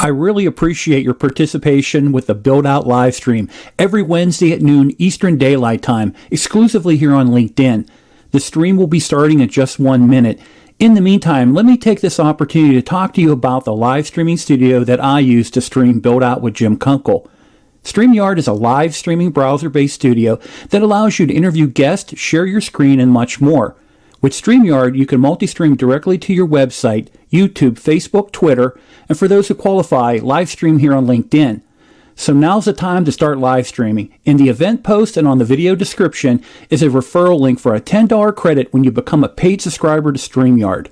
I really appreciate your participation with the Build Out live stream every Wednesday at noon Eastern Daylight Time, exclusively here on LinkedIn. The stream will be starting in just 1 minute. In the meantime, let me take this opportunity to talk to you about the live streaming studio that I use to stream Build Out with Jim Kunkel. StreamYard is a live streaming browser-based studio that allows you to interview guests, share your screen, and much more. With StreamYard, you can multi-stream directly to your website, YouTube, Facebook, Twitter, and for those who qualify, live stream here on LinkedIn. So now's the time to start live streaming. In the event post and on the video description is a referral link for a $10 credit when you become a paid subscriber to StreamYard.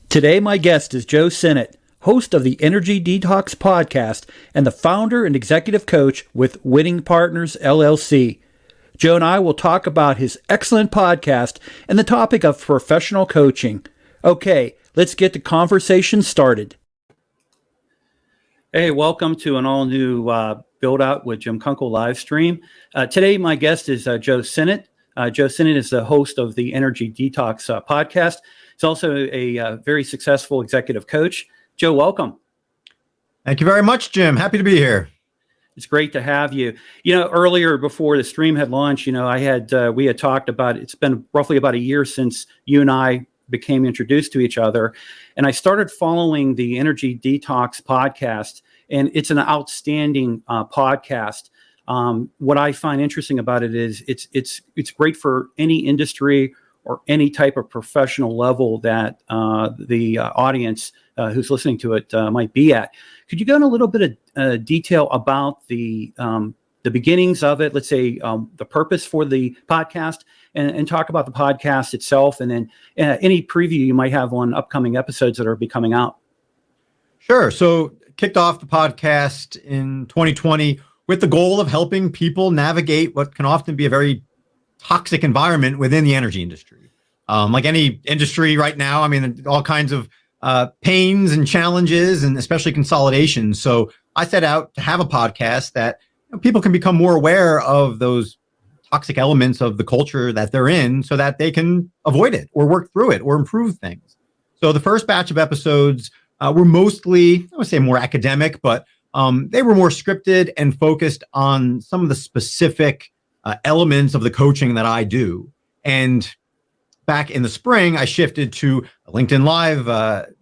Today, my guest is Joe Sinnott, host of the Energy Detox podcast and the founder and executive coach with Winning Partners, LLC. Joe and I will talk about his excellent podcast and the topic of professional coaching. Okay, let's get the conversation started. Hey, welcome to an all-new Build Out with Jim Kunkel live stream. Today, my guest is Joe Sinnott. Joe Sinnott is the host of the Energy Detox podcast. He's also a very successful executive coach. Joe, welcome. Thank you very much, Jim. Happy to be here. It's great to have you. You know, earlier before the stream had launched, we had talked about, it's been roughly about a year since you and I became introduced to each other. And I started following the Energy Detox podcast, and it's an outstanding podcast. What I find interesting about it is it's great for any industry or any type of professional level that the audience who's listening to it might be at. Could you go in a little bit of detail about the beginnings of it? Let's say the purpose for the podcast, and talk about the podcast itself, and then any preview you might have on upcoming episodes that are be coming out. Sure. So kicked off the podcast in 2020 with the goal of helping people navigate what can often be a very toxic environment within the energy industry. Like any industry right now, I mean, all kinds of pains and challenges, and especially consolidation. So I set out to have a podcast that people can become more aware of those toxic elements of the culture that they're in so that they can avoid it or work through it or improve things. So the first batch of episodes were mostly, I would say, more academic, but they were more scripted and focused on some of the specific elements of the coaching that I do. And back in the spring, I shifted to a LinkedIn Live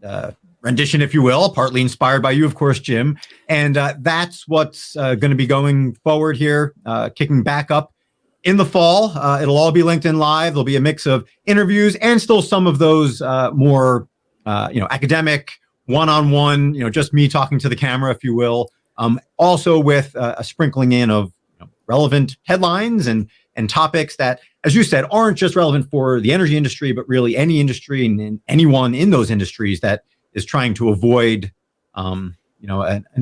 rendition, if you will, partly inspired by you, of course, Jim. And that's what's going to be going forward here, kicking back up in the fall. It'll all be LinkedIn Live. There'll be a mix of interviews and still some of those more, academic, one-on-one, just me talking to the camera, if you will. Also with a sprinkling in of relevant headlines and topics that, as you said, aren't just relevant for the energy industry, but really any industry and anyone in those industries that is trying to avoid, an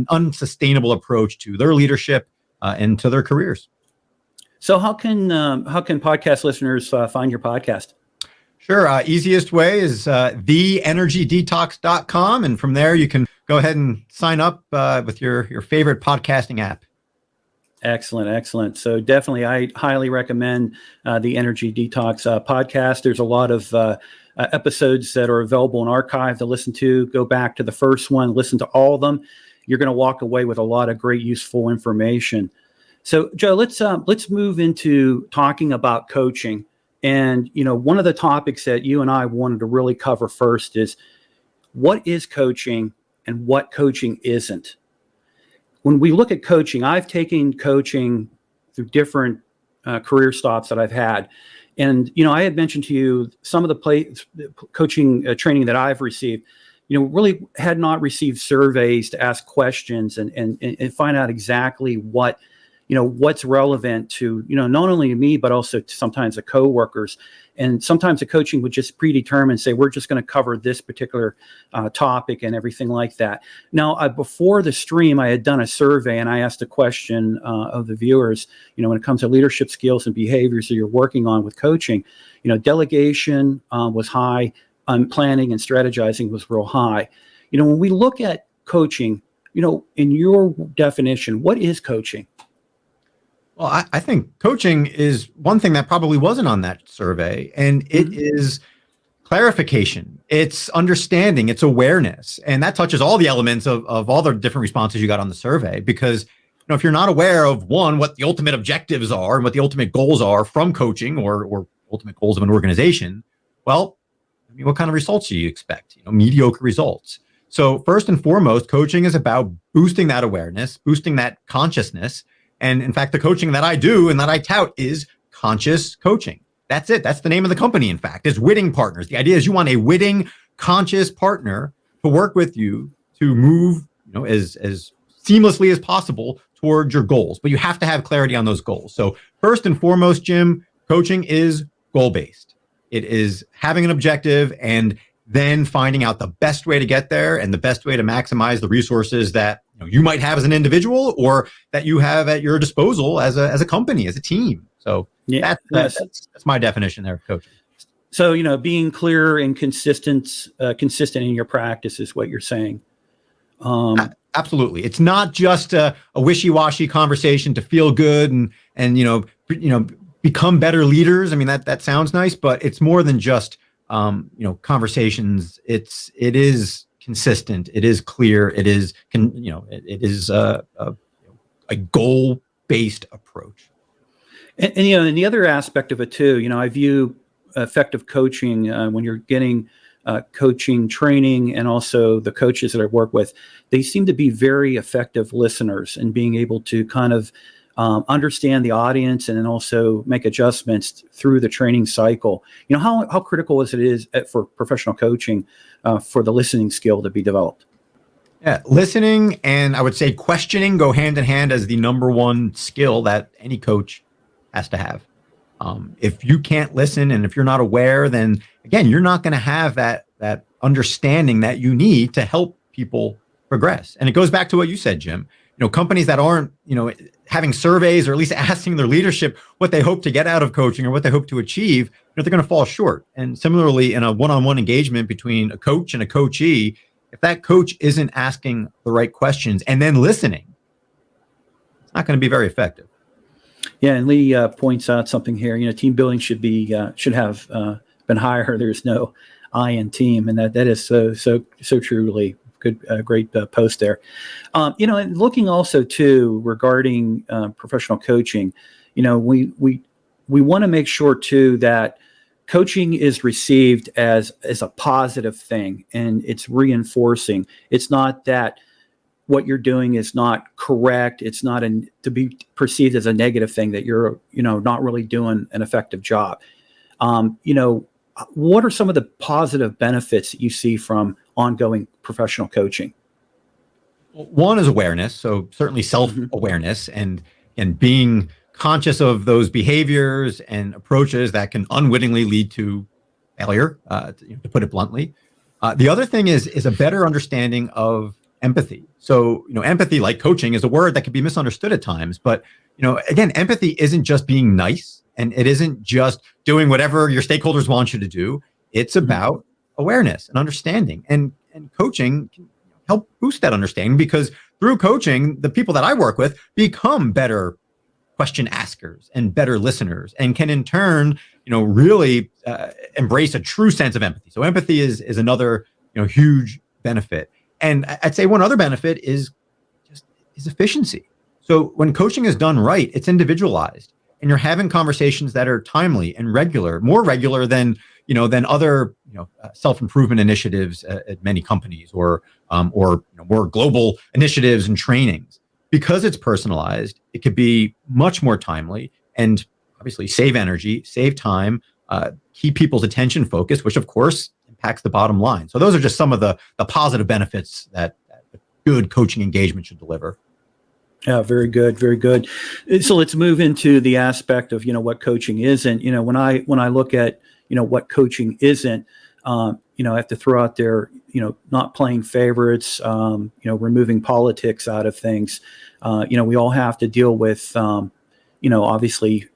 unsustainable approach to their leadership and to their careers. So how can podcast listeners find your podcast? Sure. Easiest way is theenergydetox.com. And from there, you can go ahead and sign up with your favorite podcasting app. Excellent. So definitely, I highly recommend the Energy Detox podcast. There's a lot of episodes that are available in archive to listen to. Go back to the first one, listen to all of them. You're going to walk away with a lot of great, useful information. So, Joe, let's move into talking about coaching. And one of the topics that you and I wanted to really cover first is what is coaching and what coaching isn't. When we look at coaching, I've taken coaching through different career stops that I've had. And, I had mentioned to you some of the coaching training that I've received, really had not received surveys to ask questions and find out exactly what's relevant to, not only me, but also to sometimes the coworkers. And sometimes the coaching would just predetermine, say, we're just going to cover this particular topic and everything like that. Now, before the stream, I had done a survey and I asked a question of the viewers, when it comes to leadership skills and behaviors that you're working on with coaching, delegation was high, planning and strategizing was real high. When we look at coaching, in your definition, what is coaching? Well, I think coaching is one thing that probably wasn't on that survey, and it is clarification It's understanding, it's awareness. And that touches all the elements of all the different responses you got on the survey. Because if you're not aware of one, what the ultimate objectives are and what the ultimate goals are from coaching or ultimate goals of an organization, well, I mean, what kind of results do you expect? Mediocre results. So first and foremost, coaching is about boosting that awareness, boosting that consciousness. And in fact, the coaching that I do and that I tout is conscious coaching. That's it. That's the name of the company, in fact, is Witting Partners. The idea is you want a witting, conscious partner to work with you to move, as seamlessly as possible towards your goals. But you have to have clarity on those goals. So first and foremost, Jim, coaching is goal-based. It is having an objective and then finding out the best way to get there and the best way to maximize the resources that you might have as an individual or that you have at your disposal as a company, as a team. So yeah, that's my definition there of coaching. So, being clear and consistent in your practice is what you're saying. Absolutely. It's not just a wishy-washy conversation to feel good and become better leaders. I mean, that sounds nice, but it's more than just conversations. It is consistent. It is clear. It is a goal-based approach. And the other aspect of it too, I view effective coaching when you're getting coaching training, and also the coaches that I work with, they seem to be very effective listeners and being able to kind of understand the audience and then also make adjustments through the training cycle. How critical is for professional coaching for the listening skill to be developed? Yeah, listening and I would say questioning go hand in hand as the number one skill that any coach has to have. If you can't listen and if you're not aware, then again, you're not going to have that understanding that you need to help people progress. And it goes back to what you said, Jim. Companies that aren't, having surveys or at least asking their leadership what they hope to get out of coaching or what they hope to achieve, they're going to fall short. And similarly, in a one-on-one engagement between a coach and a coachee, if that coach isn't asking the right questions and then listening, it's not going to be very effective. Yeah, and Lee points out something here. Team building should have been higher. There's no I in team, and that is so truly good. Great post there. And looking also too regarding professional coaching, we want to make sure too that coaching is received as a positive thing and it's reinforcing. It's not that what you're doing is not correct. It's not to be perceived as a negative thing that you're, not really doing an effective job. What are some of the positive benefits that you see from ongoing professional coaching? One is awareness. So certainly self-awareness and being conscious of those behaviors and approaches that can unwittingly lead to failure, to put it bluntly. The other thing is a better understanding of empathy. So, empathy, like coaching, is a word that can be misunderstood at times. But, again, empathy isn't just being nice and it isn't just doing whatever your stakeholders want you to do. It's about awareness and understanding. And coaching can help boost that understanding because through coaching, the people that I work with become better question askers and better listeners and can in turn, really embrace a true sense of empathy. So empathy is another, huge benefit. And I'd say one other benefit is efficiency. So when coaching is done right, it's individualized and you're having conversations that are timely and regular, more regular than other, self-improvement initiatives at many companies or more global initiatives and trainings. Because it's personalized, it could be much more timely and obviously save energy, save time, keep people's attention focused, which of course impacts the bottom line. So those are just some of the positive benefits that good coaching engagement should deliver. Yeah, very good, very good. So let's move into the aspect of what coaching isn't. When I look at what coaching isn't, I have to throw out there not playing favorites, removing politics out of things. We all have to deal with obviously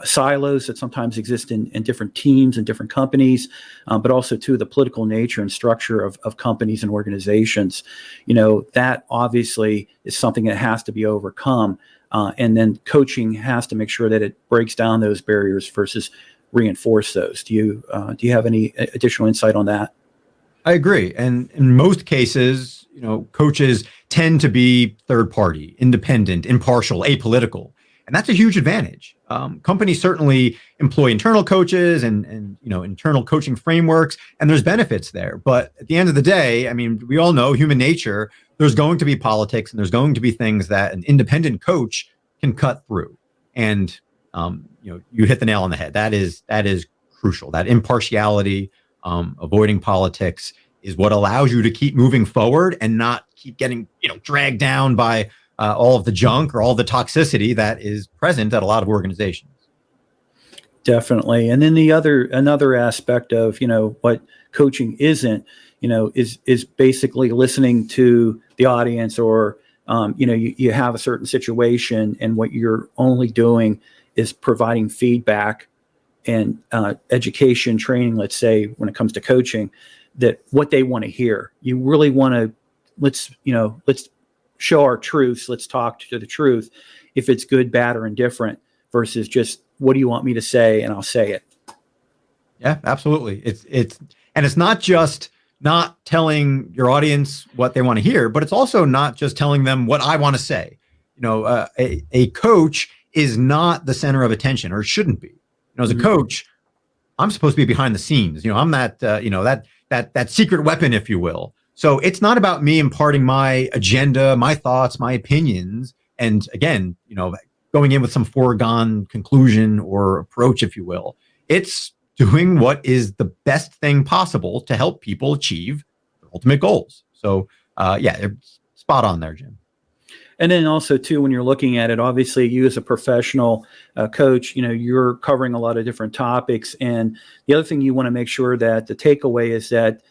silos that sometimes exist in different teams and different companies, but also too the political nature and structure of companies and organizations. That obviously is something that has to be overcome. And then coaching has to make sure that it breaks down those barriers versus reinforce those. Do you have any additional insight on that? I agree. And in most cases, coaches tend to be third party, independent, impartial, apolitical. And that's a huge advantage. Companies certainly employ internal coaches and internal coaching frameworks, and there's benefits there. But at the end of the day, I mean, we all know human nature, there's going to be politics and there's going to be things that an independent coach can cut through. And you hit the nail on the head. That is crucial. That impartiality, avoiding politics, is what allows you to keep moving forward and not keep getting dragged down by all of the junk or all the toxicity that is present at a lot of organizations. Definitely. And then another aspect of what coaching isn't is basically listening to the audience, or you have a certain situation and what you're only doing is providing feedback and education training, let's say, when it comes to coaching, that what they want to hear. You really want to, let's show our truths. Let's talk to the truth, if it's good, bad, or indifferent, versus just, what do you want me to say? And I'll say it. Yeah, absolutely. It's not just not telling your audience what they want to hear, but it's also not just telling them what I want to say. A coach is not the center of attention, or shouldn't be. As a coach, I'm supposed to be behind the scenes. I'm that that secret weapon, if you will. So it's not about me imparting my agenda, my thoughts, my opinions, and again, going in with some foregone conclusion or approach, if you will. It's doing what is the best thing possible to help people achieve their ultimate goals. So they're spot on there, Jim. And then also too, when you're looking at it, obviously you as a professional coach, you're covering a lot of different topics. And the other thing you want to make sure that the takeaway is that,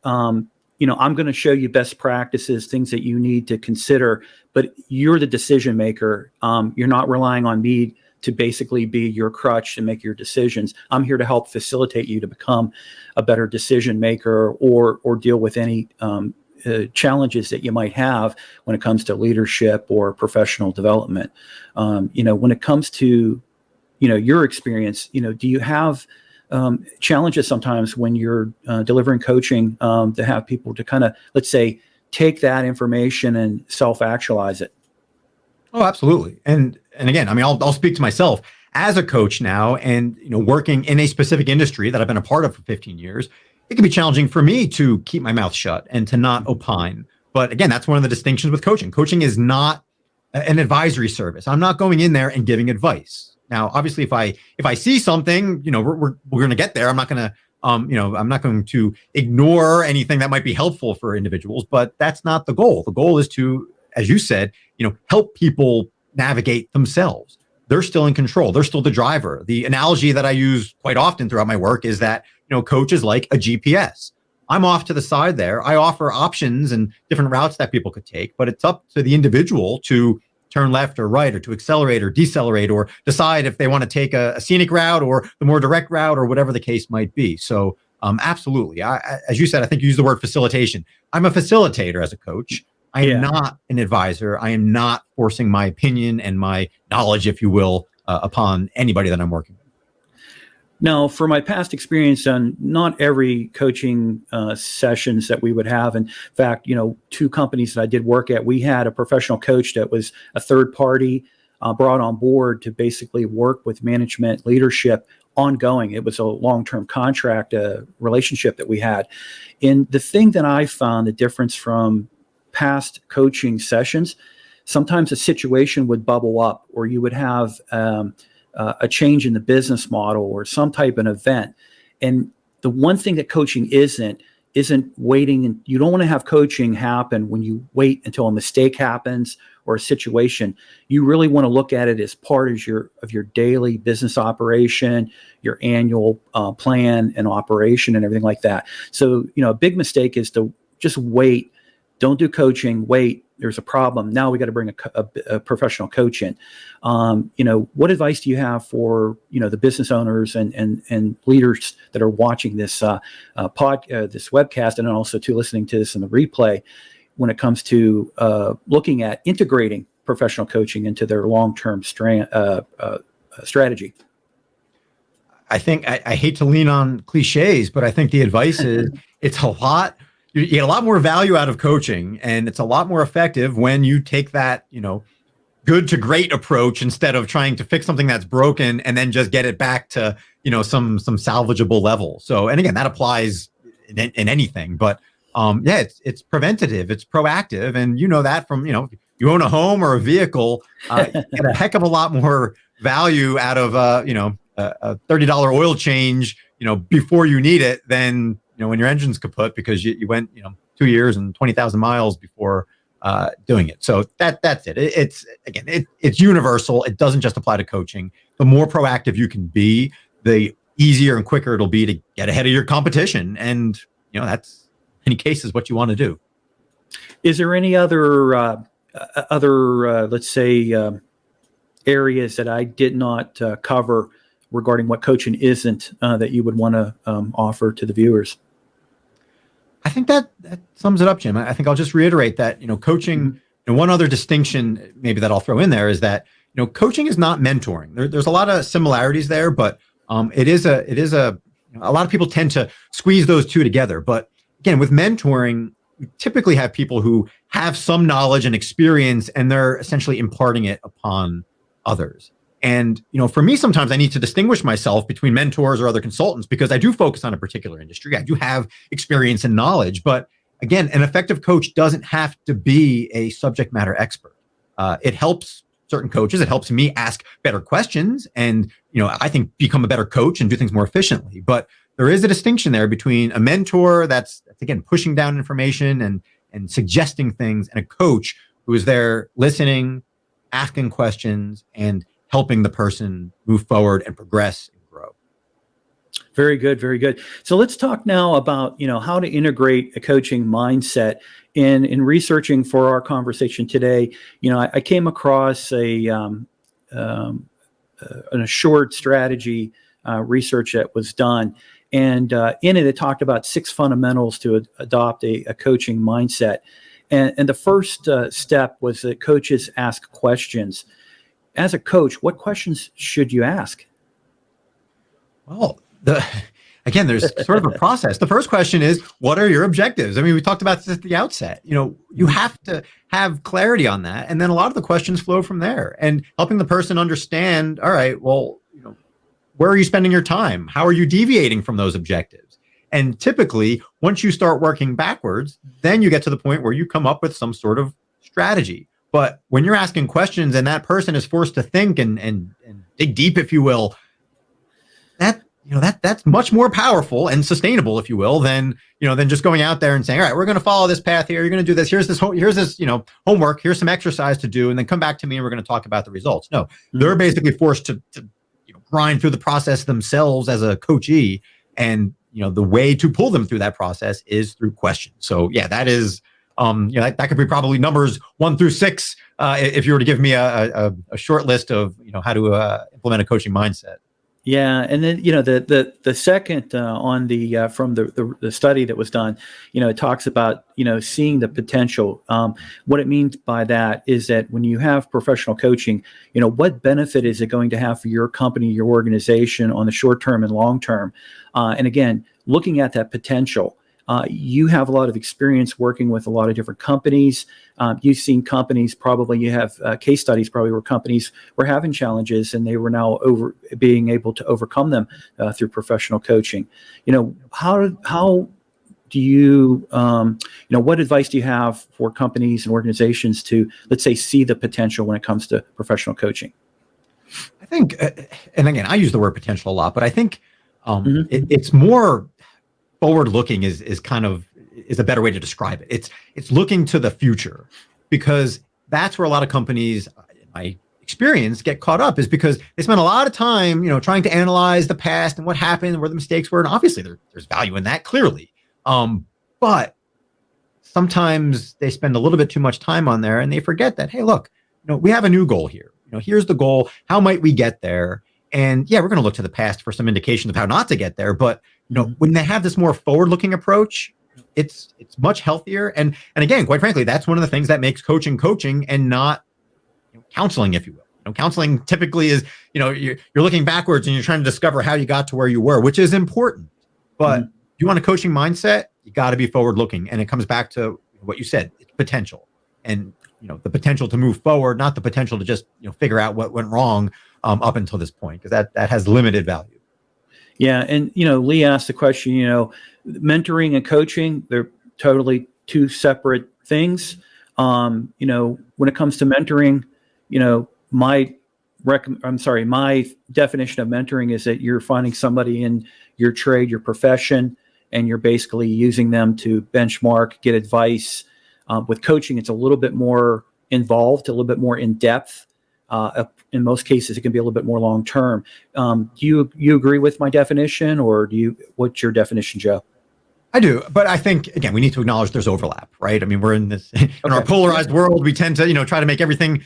I'm going to show you best practices, things that you need to consider, but you're the decision maker. You're not relying on me to basically be your crutch to make your decisions. I'm here to help facilitate you to become a better decision maker, or deal with any challenges that you might have when it comes to leadership or professional development. When it comes to, your experience, do you have challenges sometimes when you're delivering coaching to have people to kind of, let's say, take that information and self-actualize it? Oh, absolutely. And again, I mean, I'll speak to myself as a coach now, and working in a specific industry that I've been a part of for 15 years. It can be challenging for me to keep my mouth shut and to not opine. But again, that's one of the distinctions with coaching. Coaching is not an advisory service. I'm not going in there and giving advice. Now, obviously, if I see something, we're going to get there. I'm not going to, I'm not going to ignore anything that might be helpful for individuals. But that's not the goal. The goal is to, as you said, help people navigate themselves. They're still in control. They're still the driver. The analogy that I use quite often throughout my work is that, coach is like a GPS. I'm off to the side there. I offer options and different routes that people could take, but it's up to the individual to turn left or right, or to accelerate or decelerate, or decide if they want to take a scenic route or the more direct route, or whatever the case might be. So absolutely. As you said, I think you used the word facilitation. I'm a facilitator as a coach. I am not an advisor. I am not forcing my opinion and my knowledge, if you will, upon anybody that I'm working with. Now, for my past experience on not every coaching sessions that we would have, in fact, two companies that I did work at, we had a professional coach that was a third party brought on board to basically work with management leadership ongoing. It was a long-term contract relationship that we had. And the thing that I found the difference from past coaching sessions, sometimes a situation would bubble up, or you would have a change in the business model or some type of event. And the one thing that coaching isn't waiting. And you don't want to have coaching happen when you wait until a mistake happens or a situation. You really want to look at it as part of your daily business operation, your annual plan and operation and everything like that. So, a big mistake is to just wait. Don't do coaching. Wait, there's a problem. Now we got to bring a professional coach in. What advice do you have for the business owners and leaders that are watching this this webcast, and also to listening to this in the replay, when it comes to looking at integrating professional coaching into their long-term strategy? I think I hate to lean on cliches, but I think the advice is it's a lot. You get a lot more value out of coaching, and it's a lot more effective when you take that, good to great approach instead of trying to fix something that's broken and then just get it back to, some salvageable level. So, and again, that applies in anything, but yeah, it's preventative, it's proactive. And that from, you own a home or a vehicle, you get a heck of a lot more value out of, a $30 oil change, before you need it than, when your engine's kaput because you went, 2 years and 20,000 miles before doing it. So that's it. It's universal. It doesn't just apply to coaching. The more proactive you can be, the easier and quicker it'll be to get ahead of your competition. And, that's in many cases what you want to do. Is there any other, let's say, areas that I did not cover regarding what coaching isn't that you would want to offer to the viewers? I think that sums it up, Jim. I think I'll just reiterate that, coaching, and one other distinction maybe that I'll throw in there is that, coaching is not mentoring. There's a lot of similarities there, but it is a lot of people tend to squeeze those two together. But again, with mentoring, we typically have people who have some knowledge and experience, and they're essentially imparting it upon others. And, for me, sometimes I need to distinguish myself between mentors or other consultants because I do focus on a particular industry. I do have experience and knowledge, but again, an effective coach doesn't have to be a subject matter expert. It helps certain coaches. It helps me ask better questions and, I think become a better coach and do things more efficiently. But there is a distinction there between a mentor that's again, pushing down information and suggesting things, and a coach who is there listening, asking questions, and helping the person move forward and progress and grow. Very good. Very good. So let's talk now about, how to integrate a coaching mindset. In researching for our conversation today, I came across an assured strategy research that was done. And in it talked about 6 fundamentals to adopt a coaching mindset. And the first step was that coaches ask questions. As a coach, what questions should you ask? Well, again, there's sort of a process. The first question is, what are your objectives? I mean, we talked about this at the outset. You have to have clarity on that. And then a lot of the questions flow from there, and helping the person understand, all right, well, where are you spending your time? How are you deviating from those objectives? And typically, once you start working backwards, then you get to the point where you come up with some sort of strategy. But when you're asking questions and that person is forced to think and dig deep, if you will, that's much more powerful and sustainable, if you will, than just going out there and saying, all right, we're going to follow this path here. You're going to do this. Here's this homework. Here's some exercise to do, and then come back to me and we're going to talk about the results. No, they're basically forced to grind through the process themselves as a coachee, and the way to pull them through that process is through questions. So yeah, that is. That could be probably numbers 1 through 6 if you were to give me a short list of how to implement a coaching mindset. Yeah, and then the second on the from the study that was done, it talks about seeing the potential. What it means by that is that when you have professional coaching, what benefit is it going to have for your company, your organization on the short term and long term? And again, looking at that potential. You have a lot of experience working with a lot of different companies. You've seen companies, probably you have case studies probably where companies were having challenges and they were now being able to overcome them through professional coaching. How do you, what advice do you have for companies and organizations to, let's say, see the potential when it comes to professional coaching? I think, and again, I use the word potential a lot, but I think it's more forward-looking is a better way to describe it. It's looking to the future, because that's where a lot of companies, in my experience, get caught up, is because they spend a lot of time, trying to analyze the past and what happened and where the mistakes were. And obviously there's value in that, clearly. But sometimes they spend a little bit too much time on there and they forget that, hey, look, we have a new goal here. Here's the goal. How might we get there? And yeah, we're going to look to the past for some indications of how not to get there. But when they have this more forward-looking approach, it's much healthier. And again, quite frankly, that's one of the things that makes coaching and not counseling, if you will. counseling typically is, you're looking backwards and you're trying to discover how you got to where you were, which is important. But if you want a coaching mindset, you got to be forward looking. And it comes back to what you said, it's potential. And, the potential to move forward, not the potential to just, figure out what went wrong up until this point, because that has limited value. Yeah. And, Lee asked the question, mentoring and coaching, they're totally two separate things. When it comes to mentoring, my definition of mentoring is that you're finding somebody in your trade, your profession, and you're basically using them to benchmark, get advice. With coaching, it's a little bit more involved, a little bit more in depth. In most cases, it can be a little bit more long term. Do you agree with my definition, or what's your definition, Joe? I do, but I think, again, we need to acknowledge there's overlap, right? I mean, we're in our polarized world. We tend to, try to make everything,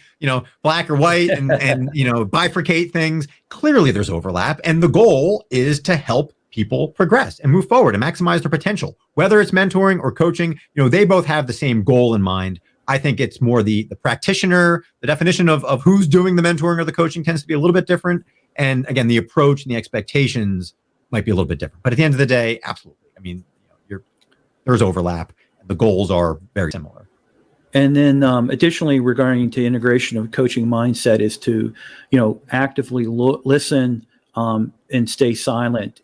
black or white and bifurcate things. Clearly there's overlap. And the goal is to help people progress and move forward and maximize their potential. Whether it's mentoring or coaching, they both have the same goal in mind. I think it's more the practitioner, the definition of who's doing the mentoring or the coaching tends to be a little bit different. And again, the approach and the expectations might be a little bit different. But at the end of the day, absolutely. I mean, there's overlap. The goals are very similar. And then additionally, regarding to integration of coaching mindset is to, actively listen and stay silent.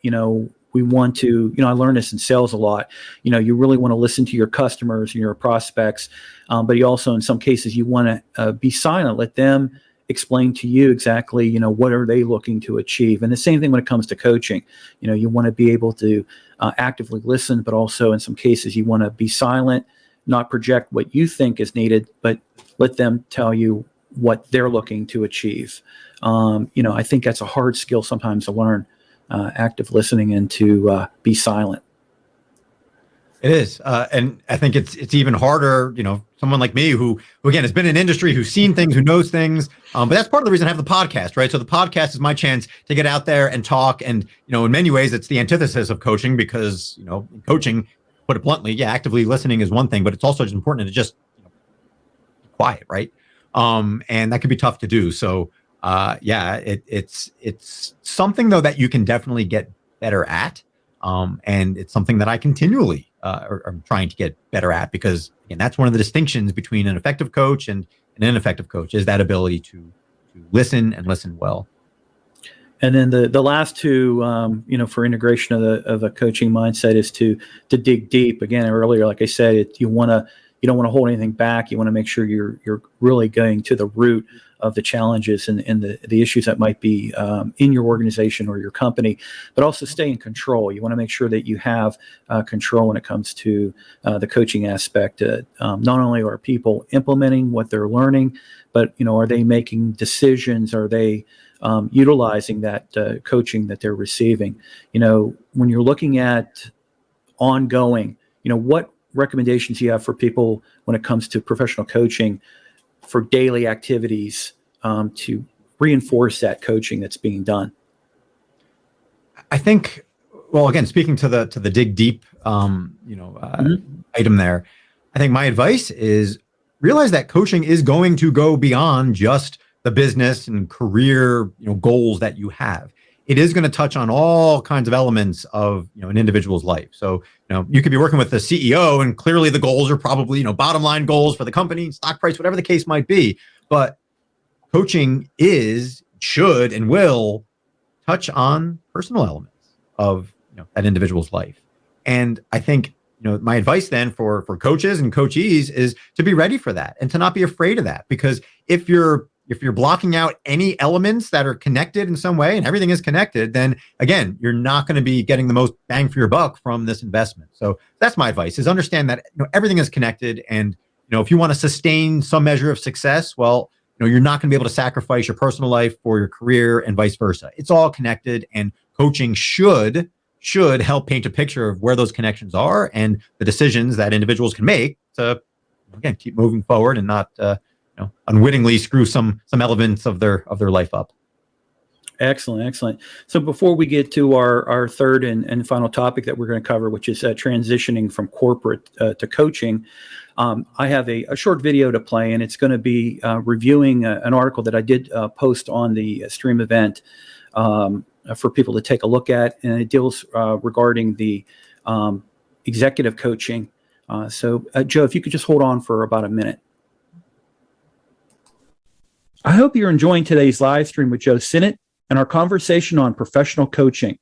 We want to, I learned this in sales a lot. You really want to listen to your customers and your prospects, but you also, in some cases, you want to be silent. Let them explain to you exactly, what are they looking to achieve. And the same thing when it comes to coaching. You want to be able to actively listen, but also in some cases you want to be silent, not project what you think is needed, but let them tell you what they're looking to achieve. I think that's a hard skill sometimes to learn, active listening and to be silent. It is. And I think it's even harder, someone like me who again has been in industry, who's seen things, who knows things. But that's part of the reason I have the podcast, right? So the podcast is my chance to get out there and talk. And, in many ways, it's the antithesis of coaching because, in coaching, put it bluntly, actively listening is one thing, but it's also just important to just be quiet, right? And that can be tough to do. So it's something though that you can definitely get better at. And it's something that I continually am trying to get better at because, again, that's one of the distinctions between an effective coach and an ineffective coach is that ability to listen and listen well. And then the last two, for integration of a coaching mindset is to dig deep. Again, earlier, like I said, you don't want to hold anything back. You want to make sure you're really going to the root of the challenges and the issues that might be in your organization or your company, but also stay in control. You want to make sure that you have control when it comes to the coaching aspect. Not only are people implementing what they're learning, but are they making decisions? Are they utilizing that coaching that they're receiving? When you're looking at ongoing, what recommendations do you have for people when it comes to professional coaching for daily activities to reinforce that coaching that's being done? I think, well, again, speaking to the dig deep, item there, I think my advice is realize that coaching is going to go beyond just the business and career, goals that you have. It is going to touch on all kinds of elements of, an individual's life. So, you could be working with the CEO and clearly the goals are probably, bottom line goals for the company, stock price, whatever the case might be. But coaching should and will touch on personal elements of, that individual's life. And I think, my advice then for coaches and coachees is to be ready for that and to not be afraid of that. Because if you're blocking out any elements that are connected in some way and everything is connected, then again, you're not going to be getting the most bang for your buck from this investment. So that's my advice is understand that everything is connected. And, if you want to sustain some measure of success, well, you're not going to be able to sacrifice your personal life for your career and vice versa. It's all connected, and coaching should help paint a picture of where those connections are and the decisions that individuals can make to, again, keep moving forward and not, unwittingly screw some elements of their life up. Excellent, excellent. So before we get to our third and final topic that we're going to cover, which is transitioning from corporate to coaching, I have a short video to play, and it's going to be reviewing an article that I did post on the stream event for people to take a look at, and it deals regarding the executive coaching. So Joe, if you could just hold on for about a minute. I hope you're enjoying today's live stream with Joe Sinnott and our conversation on professional coaching.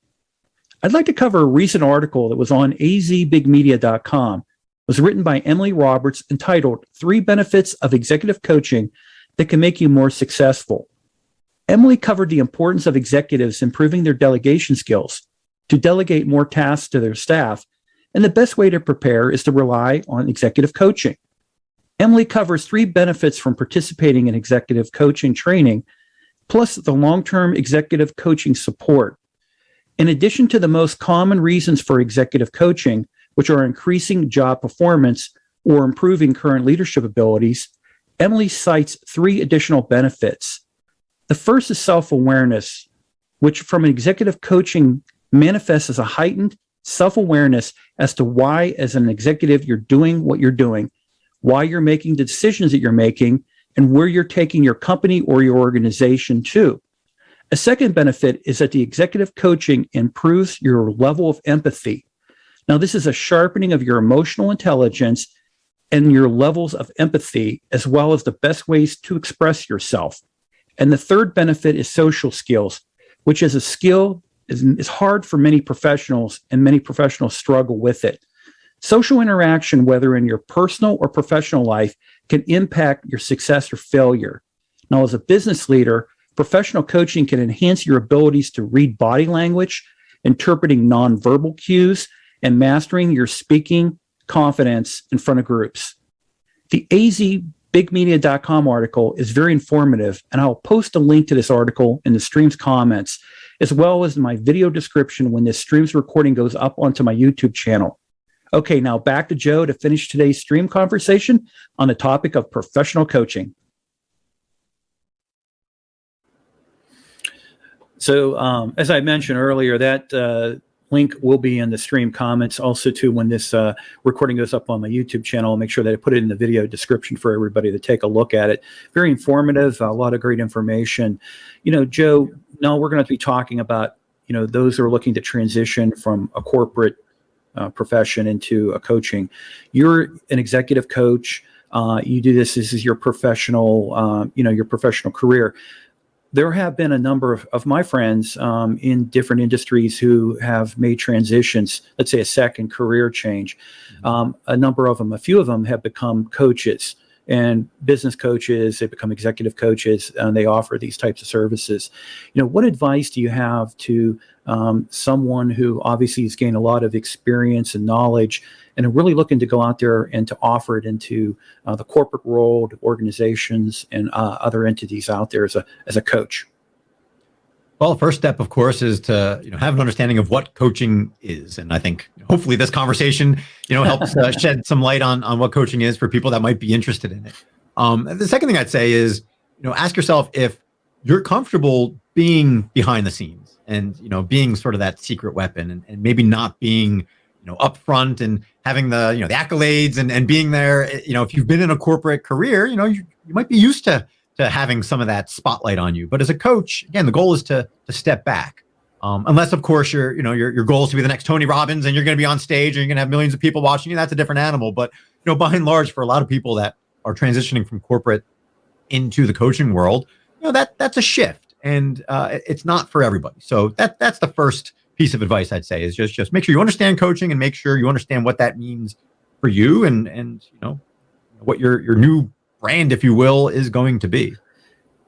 I'd like to cover a recent article that was on azbigmedia.com. It was written by Emily Roberts, entitled 3 Benefits of Executive Coaching That Can Make You More Successful. Emily covered the importance of executives improving their delegation skills to delegate more tasks to their staff, and the best way to prepare is to rely on executive coaching. Emily covers 3 benefits from participating in executive coaching training, plus the long-term executive coaching support. In addition to the most common reasons for executive coaching, which are increasing job performance or improving current leadership abilities, Emily cites 3 additional benefits. The first is self-awareness, which from executive coaching manifests as a heightened self-awareness as to why, as an executive, you're doing what you're doing, why you're making the decisions that you're making, and where you're taking your company or your organization to. A second benefit is that the executive coaching improves your level of empathy. Now, this is a sharpening of your emotional intelligence and your levels of empathy, as well as the best ways to express yourself. And the third benefit is social skills, which is a skill is hard for many professionals, and many professionals struggle with it. Social interaction, whether in your personal or professional life, can impact your success or failure. Now, as a business leader, professional coaching can enhance your abilities to read body language, interpreting nonverbal cues, and mastering your speaking confidence in front of groups. The azbigmedia.com article is very informative, and I'll post a link to this article in the stream's comments, as well as in my video description when this stream's recording goes up onto my YouTube channel. Okay, now back to Joe to finish today's stream conversation on the topic of professional coaching. So as I mentioned earlier, that link will be in the stream comments. Also, too, when this recording goes up on my YouTube channel, I'll make sure that I put it in the video description for everybody to take a look at it. Very informative, a lot of great information. You know, Joe, now we're going to be talking about, those who are looking to transition from a corporate profession into a coaching. You're an executive coach. You do this. This is your professional, your professional career. There have been a number of my friends in different industries who have made transitions, let's say a second career change. A number of them, a few of them have become coaches and business coaches. They become executive coaches, and they offer these types of services. What advice do you have to someone who obviously has gained a lot of experience and knowledge and are really looking to go out there and to offer it into the corporate world, organizations, and other entities out there as a coach? Well, the first step, of course, is to have an understanding of what coaching is, and I think hopefully this conversation helps shed some light on what coaching is for people that might be interested in it. The second thing I'd say is ask yourself if you're comfortable being behind the scenes and being sort of that secret weapon, and maybe not being up front and having the the accolades and being there. If you've been in a corporate career, you might be used to having some of that spotlight on you. But as a coach, again, the goal is to step back. Unless, of course, your goal is to be the next Tony Robbins and you're going to be on stage and you're going to have millions of people watching you. That's a different animal. But by and large, for a lot of people that are transitioning from corporate into the coaching world, that's a shift, and it's not for everybody. So that's the first piece of advice I'd say, is just make sure you understand coaching and make sure you understand what that means for you and what your new brand, if you will, is going to be.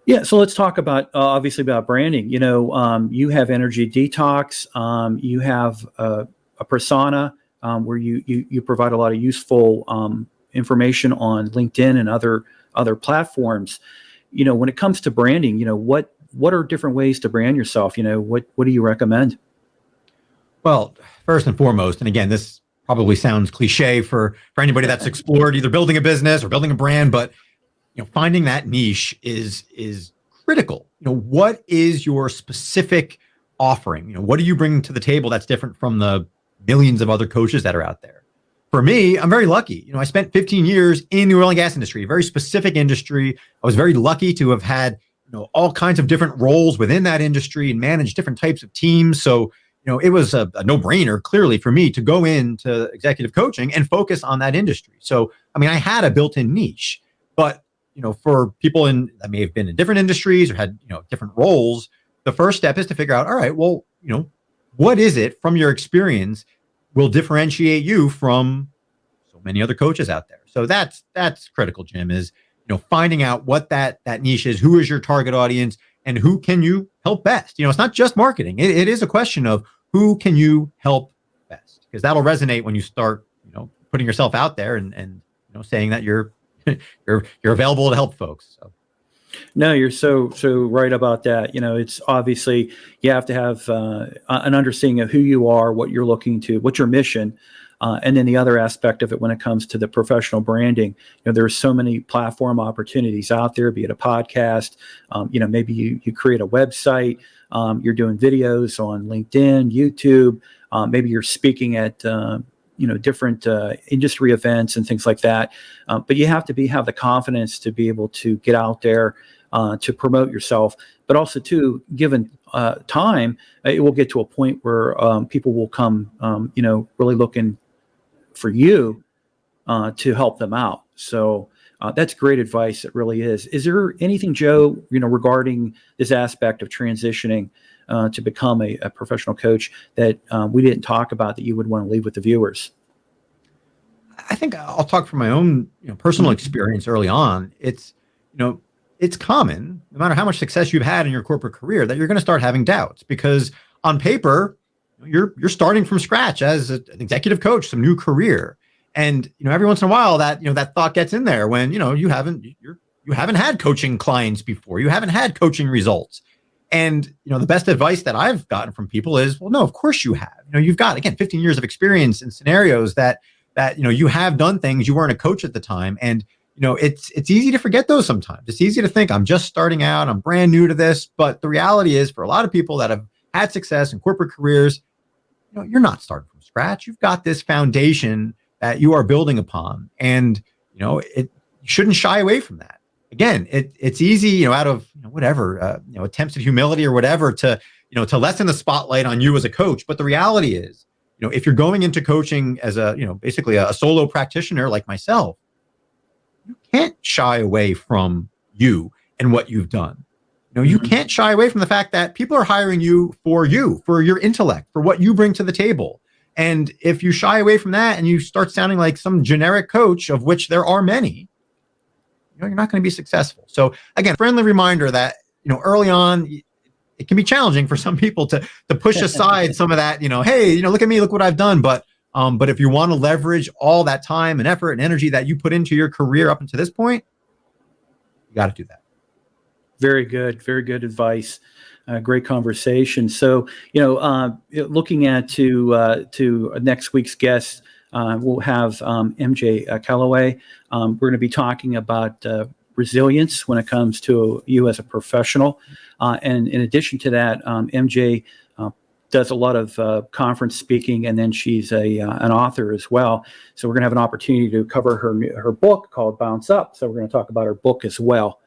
Yeah, so let's talk about obviously about branding. You have Energy Detox. You have a persona where you provide a lot of useful information on LinkedIn and other platforms. When it comes to branding, what are different ways to brand yourself? What do you recommend? Well, first and foremost, and again, this probably sounds cliche for anybody that's explored either building a business or building a brand, but finding that niche is critical what is your specific offering? What are you bringing to the table that's different from the millions of other coaches that are out there? For me, I'm very lucky. I spent 15 years in the oil and gas industry, a very specific industry. I was very lucky to have had, all kinds of different roles within that industry and manage different types of teams. So, it was a no-brainer, clearly, for me to go into executive coaching and focus on that industry. So, I had a built-in niche, but, for people that may have been in different industries or had, different roles, the first step is to figure out, all right, well, what is it from your experience will differentiate you from so many other coaches out there. So that's critical, Jim, is, finding out what that niche is, who is your target audience, and who can you help best. It's not just marketing. It is a question of who can you help best, because that'll resonate when you start, putting yourself out there and saying that you're available to help folks. So. No, you're so right about that. It's obviously you have to have an understanding of who you are, what you're looking to, what's your mission, and then the other aspect of it when it comes to the professional branding. There are so many platform opportunities out there, be it a podcast, maybe you create a website, you're doing videos on LinkedIn, YouTube, maybe you're speaking at different industry events and things like that. But you have to have the confidence to be able to get out there to promote yourself, but also too, given time, it will get to a point where people will come, really looking for you to help them out. So that's great advice. It really is. Is there anything, Joe, regarding this aspect of transitioning to become a professional coach that we didn't talk about that you would want to leave with the viewers? I think I'll talk from my own personal experience early on. It's common, no matter how much success you've had in your corporate career, that you're going to start having doubts, because on paper, you're starting from scratch as an executive coach, some new career. And, every once in a while that thought gets in there when, you haven't had coaching clients before, you haven't had coaching results. And, the best advice that I've gotten from people is, well, no, of course you have. You've got, again, 15 years of experience in scenarios that you have done things. You weren't a coach at the time. And, it's easy to forget those sometimes. It's easy to think I'm just starting out, I'm brand new to this. But the reality is, for a lot of people that have had success in corporate careers, you're not starting from scratch. You've got this foundation that you are building upon. And, you shouldn't shy away from that. Again, it's easy, out of whatever, attempts at humility or whatever to lessen the spotlight on you as a coach. But the reality is, if you're going into coaching as basically a solo practitioner like myself, you can't shy away from you and what you've done. You can't shy away from the fact that people are hiring you, for your intellect, for what you bring to the table. And if you shy away from that and you start sounding like some generic coach, of which there are many, you're not going to be successful. So again, friendly reminder that, early on, it can be challenging for some people to push aside some of that, hey, look at me, look what I've done. But if you want to leverage all that time and effort and energy that you put into your career up until this point, you got to do that. Very good advice. Great conversation. So, looking at to next week's guest, we'll have MJ Calloway. We're going to be talking about resilience when it comes to you as a professional. And in addition to that, MJ does a lot of conference speaking, and then she's an author as well. So we're going to have an opportunity to cover her book called Bounce Up. So we're going to talk about her book as well.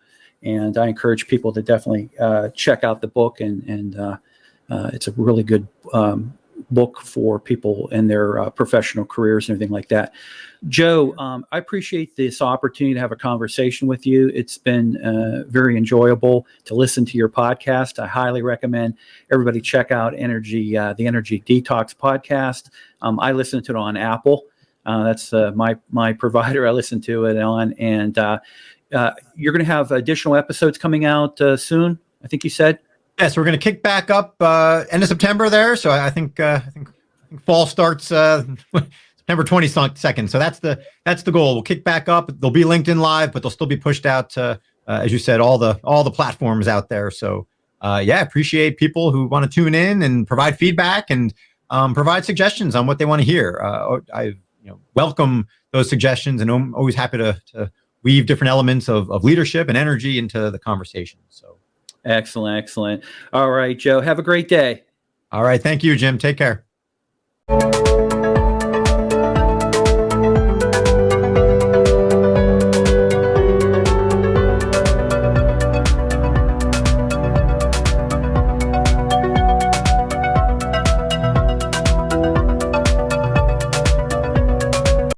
And I encourage people to definitely check out the book, and it's a really good book for people in their professional careers and everything like that. Joe, I appreciate this opportunity to have a conversation with you. It's been very enjoyable to listen to your podcast. I highly recommend everybody check out the Energy Detox podcast. I listen to it on Apple. That's my provider. I listen to it on, and you're going to have additional episodes coming out soon, I think you said? Yes, we're going to kick back up end of September there. So I think fall starts September 22nd. So that's the goal. We'll kick back up. They'll be LinkedIn Live, but they'll still be pushed out to, as you said, all the platforms out there. So appreciate people who want to tune in and provide feedback and provide suggestions on what they want to hear. I welcome those suggestions, and I'm always happy to weave different elements of leadership and energy into the conversation. So Excellent. Excellent. All right, Joe, have a great day. All right. Thank you, Jim. Take care.